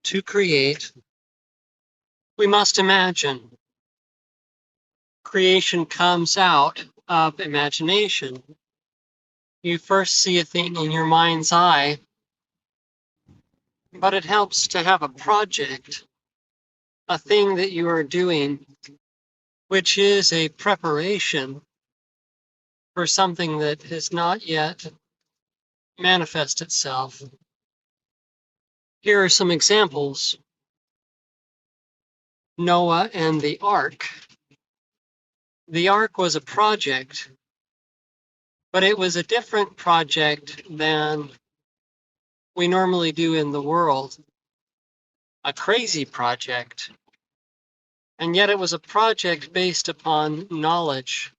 to create, we must imagine. Creation comes out of imagination. You first see a thing in your mind's eye, but it helps to have a project, a thing that you are doing, which is a preparation for something that has not yet manifest itself. Here are some examples. Noah and the ark. The ark was a project, but it was a different project than we normally do in the world. A crazy project. And yet it was a project based upon knowledge.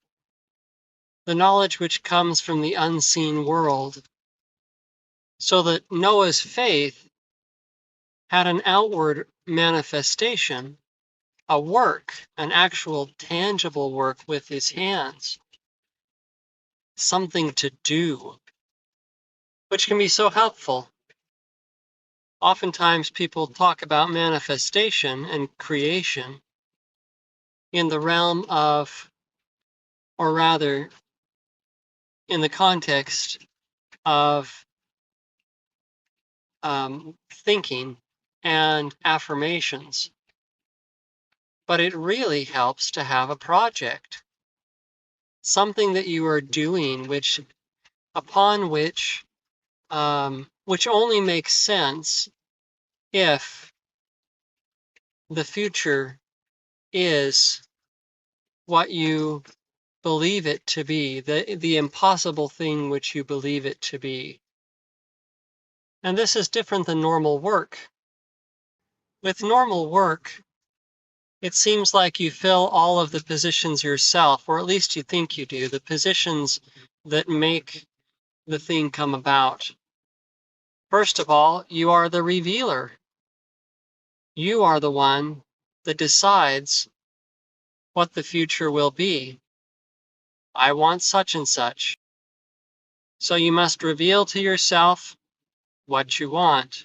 The knowledge which comes from the unseen world. So that Noah's faith had an outward manifestation, a work, an actual tangible work with his hands, something to do, which can be so helpful. Oftentimes people talk about manifestation and creation in the realm of, or rather, in the context of thinking and affirmations. But it really helps to have a project, something that you are doing, upon which only makes sense if the future is what you believe it to be, the impossible thing which you believe it to be. And this is different than normal work. With normal work, it seems like you fill all of the positions yourself, or at least you think you do, the positions that make the thing come about. First of all, you are the revealer. You are the one that decides what the future will be. I want such and such. So you must reveal to yourself what you want,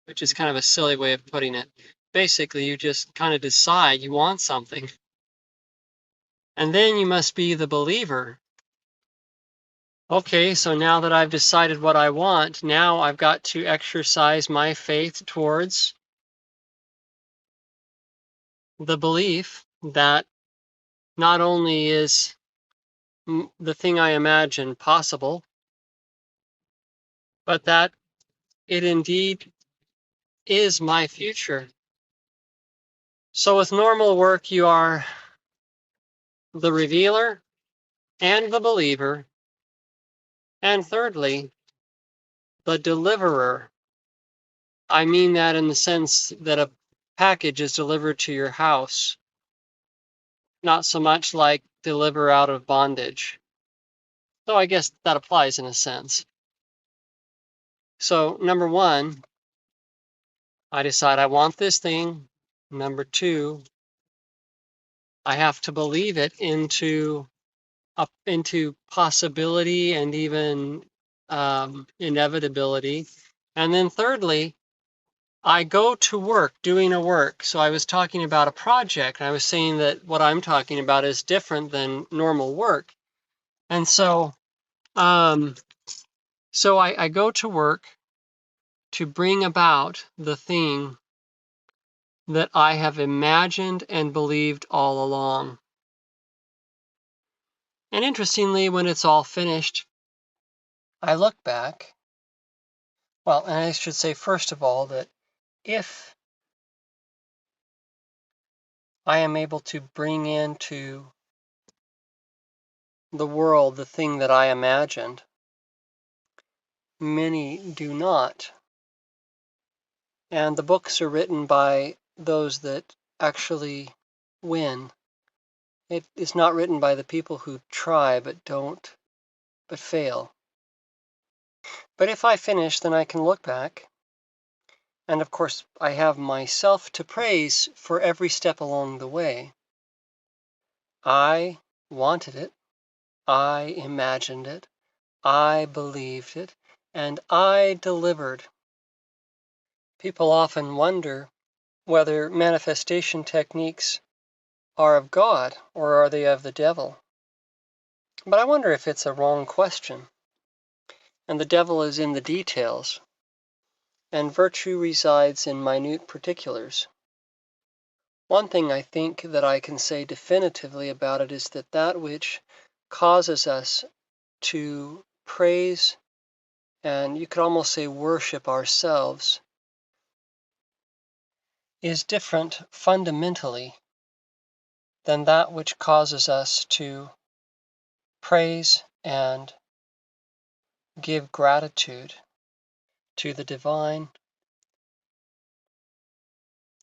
which is kind of a silly way of putting it. Basically, you just kind of decide you want something. And then you must be the believer. Okay, so now that I've decided what I want, now I've got to exercise my faith towards the belief that not only is the thing I imagine possible, but that it indeed is my future. So with normal work, you are the revealer and the believer. And thirdly, the deliverer. I mean that in the sense that a package is delivered to your house, not so much like deliver out of bondage. So I guess that applies in a sense. So number one, I decide I want this thing. Number two, I have to believe it into possibility and even inevitability. And then thirdly, I go to work doing a work. So I was talking about a project. And I was saying that what I'm talking about is different than normal work. And so, I go to work to bring about the thing that I have imagined and believed all along. And interestingly, when it's all finished, I look back. Well, and I should say, first of all, that if I am able to bring into the world the thing that I imagined, many do not. And the books are written by those that actually win. It is not written by the people who try but fail. But if I finish, then I can look back. And of course, I have myself to praise for every step along the way. I wanted it. I imagined it. I believed it. And I delivered. People often wonder whether manifestation techniques are of God or are they of the devil. But I wonder if it's a wrong question. And the devil is in the details, and virtue resides in minute particulars. One thing I think that I can say definitively about it is that that which causes us to praise, and you could almost say worship ourselves, is different fundamentally than that which causes us to praise and give gratitude to the divine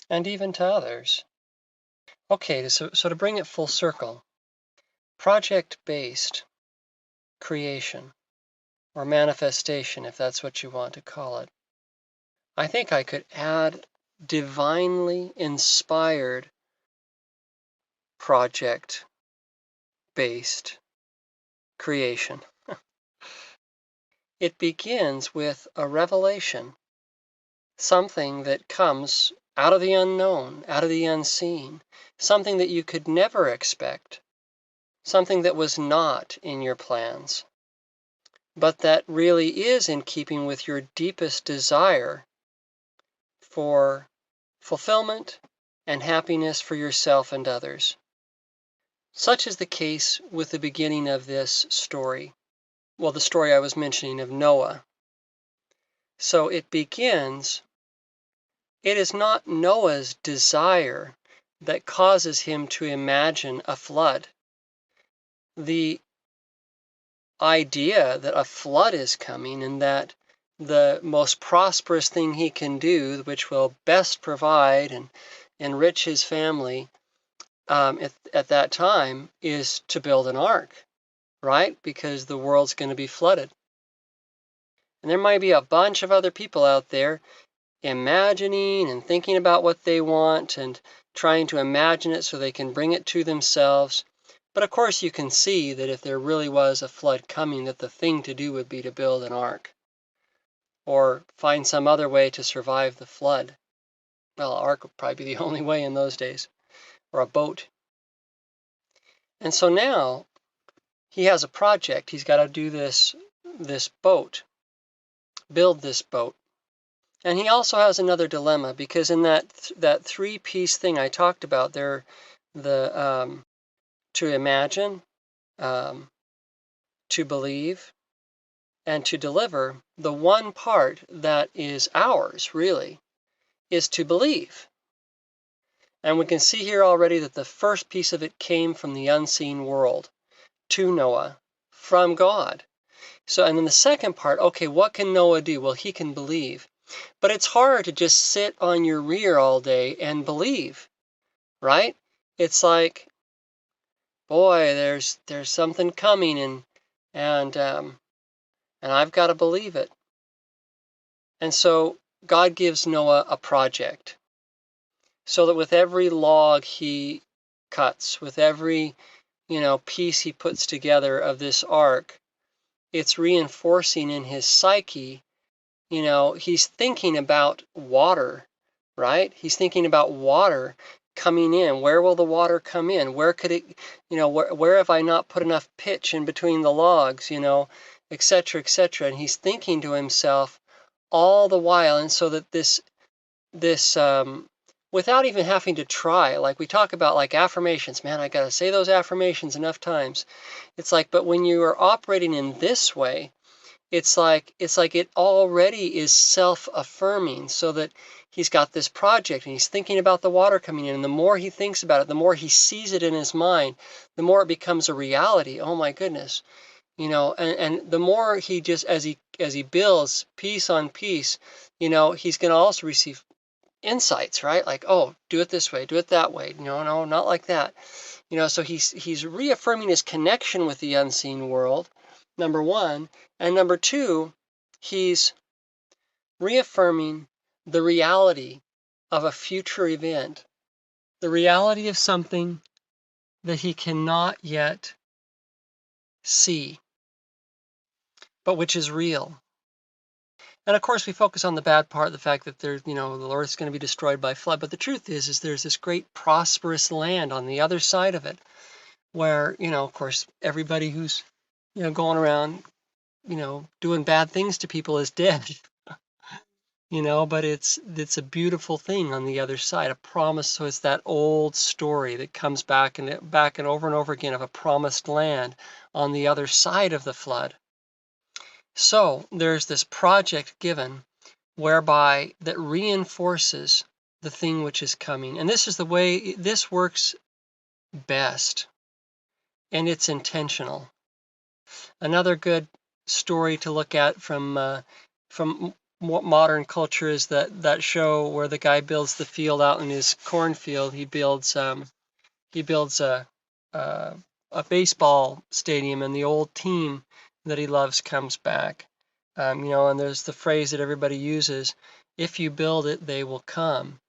and even to others. Okay, so to bring it full circle, project-based creation or manifestation, if that's what you want to call it, I think I could add divinely inspired project-based creation. It begins with a revelation, something that comes out of the unknown, out of the unseen, something that you could never expect, something that was not in your plans, but that really is in keeping with your deepest desire for fulfillment and happiness for yourself and others. Such is the case with the beginning of this story. Well, the story I was mentioning of Noah. So it begins, it is not Noah's desire that causes him to imagine a flood. The idea that a flood is coming and that the most prosperous thing he can do, which will best provide and enrich his family at that time, is to build an ark, right? Because the world's going to be flooded. And there might be a bunch of other people out there imagining and thinking about what they want and trying to imagine it so they can bring it to themselves. But of course you can see that if there really was a flood coming, that the thing to do would be to build an ark or find some other way to survive the flood. Well, an ark would probably be the only way in those days, or a boat. And so now he has a project. He's got to do this boat, build this boat. And he also has another dilemma, because in that three-piece thing I talked about there, to imagine, to believe, and to deliver, the one part that is ours, really, is to believe. And we can see here already that the first piece of it came from the unseen world, to Noah, from God. So, and then the second part, okay, what can Noah do? Well, he can believe. But it's hard to just sit on your rear all day and believe, right? It's like, boy, there's something coming, and I've got to believe it. And so God gives Noah a project, so that with every log he cuts, with every piece he puts together of this ark, it's reinforcing in his psyche. He's thinking about water, right? He's thinking about water coming in. Where will the water come in? Where could it, where have I not put enough pitch in between the logs, et cetera, et cetera. And he's thinking to himself all the while. And so that this, without even having to try, like we talk about like affirmations, man, I got to say those affirmations enough times. It's like, but when you are operating in this way, it's like it already is self-affirming, so that he's got this project and he's thinking about the water coming in. And the more he thinks about it, the more he sees it in his mind, the more it becomes a reality. Oh my goodness. And the more he just, as he builds piece on piece, he's going to also receive insights, right? Like, oh, do it this way, do it that way. No, not like that. So he's reaffirming his connection with the unseen world, number one. And number two, he's reaffirming the reality of a future event, the reality of something that he cannot yet see, but which is real. And of course, we focus on the bad part, the fact that there's, the earth's going to be destroyed by flood. But the truth is there's this great prosperous land on the other side of it, where, of course, everybody who's, going around, doing bad things to people is dead. But it's a beautiful thing on the other side, a promise. So it's that old story that comes back and over and over again of a promised land on the other side of the flood. So there's this project given whereby that reinforces the thing which is coming. And this is the way this works best. And it's intentional. Another good story to look at from modern culture is that show where the guy builds the field out in his cornfield. He builds a baseball stadium, and the old team that he loves comes back. And there's the phrase that everybody uses: "If you build it, they will come."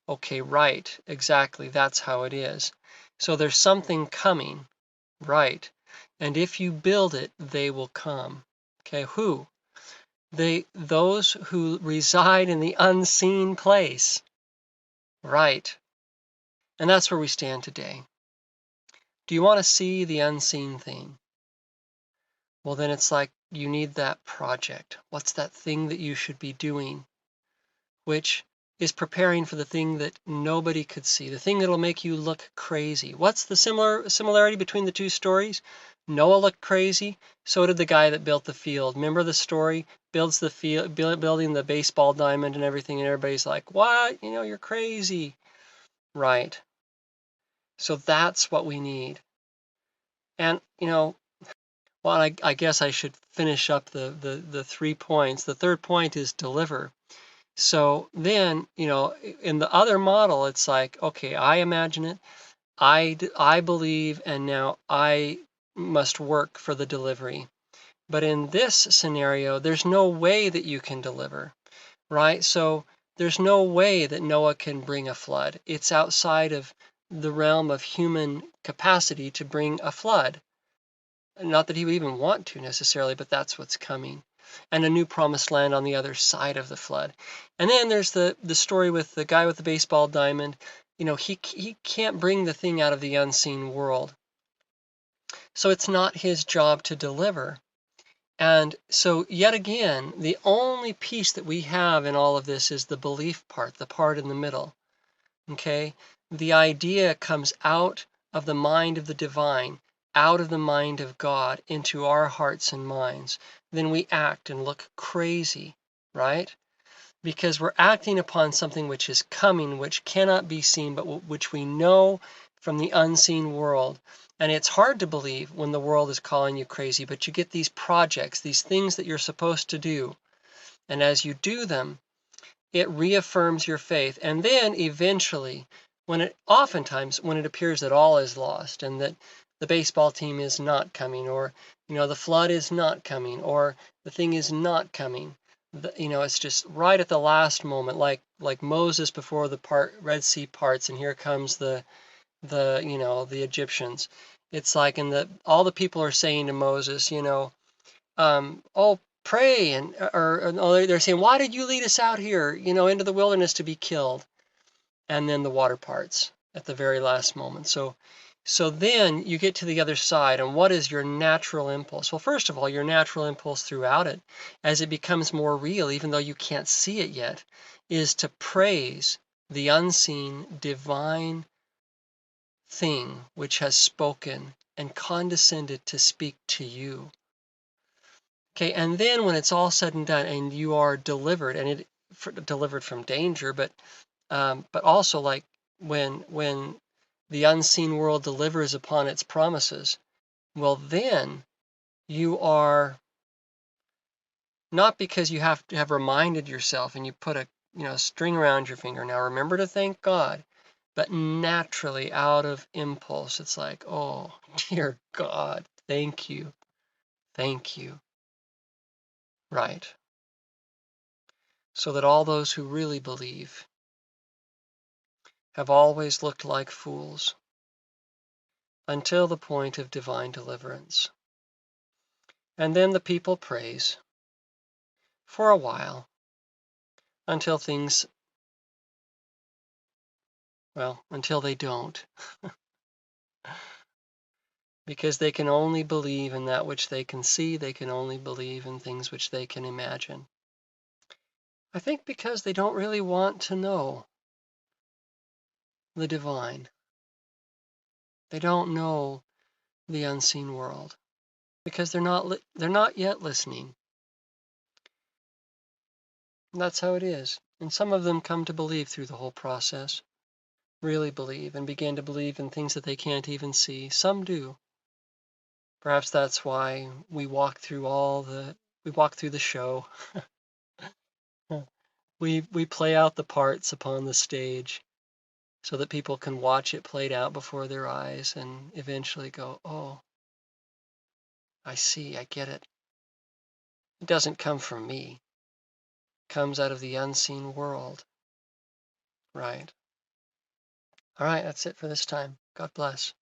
Okay, right, exactly. That's how it is. So there's something coming, right? And if you build it, they will come. Okay, who? Those who reside in the unseen place. Right. And that's where we stand today. Do you want to see the unseen thing? Well, then it's like you need that project. What's that thing that you should be doing? Which is preparing for the thing that nobody could see, the thing that'll make you look crazy. What's the similarity between the two stories? Noah looked crazy, so did the guy that built the field. Remember the story? Builds the field, building the baseball diamond and everything, and everybody's like, "What? You're crazy." Right. So that's what we need. And, well, I guess I should finish up the 3 points. The third point is deliver. So then, in the other model, it's like, okay, I imagine it, I believe, and now I must work for the delivery. But in this scenario, there's no way that you can deliver, right? So there's no way that Noah can bring a flood. It's outside of the realm of human capacity to bring a flood. Not that he would even want to necessarily, but that's what's coming. And a new promised land on the other side of the flood. And then there's the story with the guy with the baseball diamond. He can't bring the thing out of the unseen world. So it's not his job to deliver. And so yet again, the only piece that we have in all of this is the belief part, the part in the middle. Okay? The idea comes out of the mind of the divine, out of the mind of God into our hearts and minds. Then we act and look crazy, right? Because we're acting upon something which is coming, which cannot be seen, but which we know from the unseen world. And it's hard to believe when the world is calling you crazy, but you get these projects, these things that you're supposed to do. And as you do them, it reaffirms your faith. And then eventually, oftentimes when it appears that all is lost and that the baseball team is not coming, or, the flood is not coming, or the thing is not coming, it's just right at the last moment, like Moses before the Red Sea parts, and here comes the Egyptians. It's like, all the people are saying to Moses, oh, pray, or they're saying, "Why did you lead us out here, into the wilderness to be killed?" And then the water parts at the very last moment. So then you get to the other side, and what is your natural impulse? Well, first of all, your natural impulse throughout it, as it becomes more real, even though you can't see it yet, is to praise the unseen, divine thing which has spoken and condescended to speak to you. Okay, and then when it's all said and done, and you are delivered, and delivered from danger, but also like when the unseen world delivers upon its promises, well, then you are, not because you have to have reminded yourself and you put a string around your finger. Now remember to thank God, but naturally out of impulse, it's like, oh, dear God, thank you, thank you. Right. So that all those who really believe have always looked like fools until the point of divine deliverance. And then the people praise for a while, until things, well, until they don't. Because they can only believe in that which they can see, they can only believe in things which they can imagine. I think because they don't really want to know the divine. They don't know the unseen world because they're not yet listening. And that's how it is. And some of them come to believe through the whole process, really believe, and begin to believe in things that they can't even see. Some do. Perhaps that's why we walk through the show. We play out the parts upon the stage so that people can watch it played out before their eyes and eventually go, "Oh, I see, I get it. It doesn't come from me. It comes out of the unseen world." Right. All right, that's it for this time. God bless.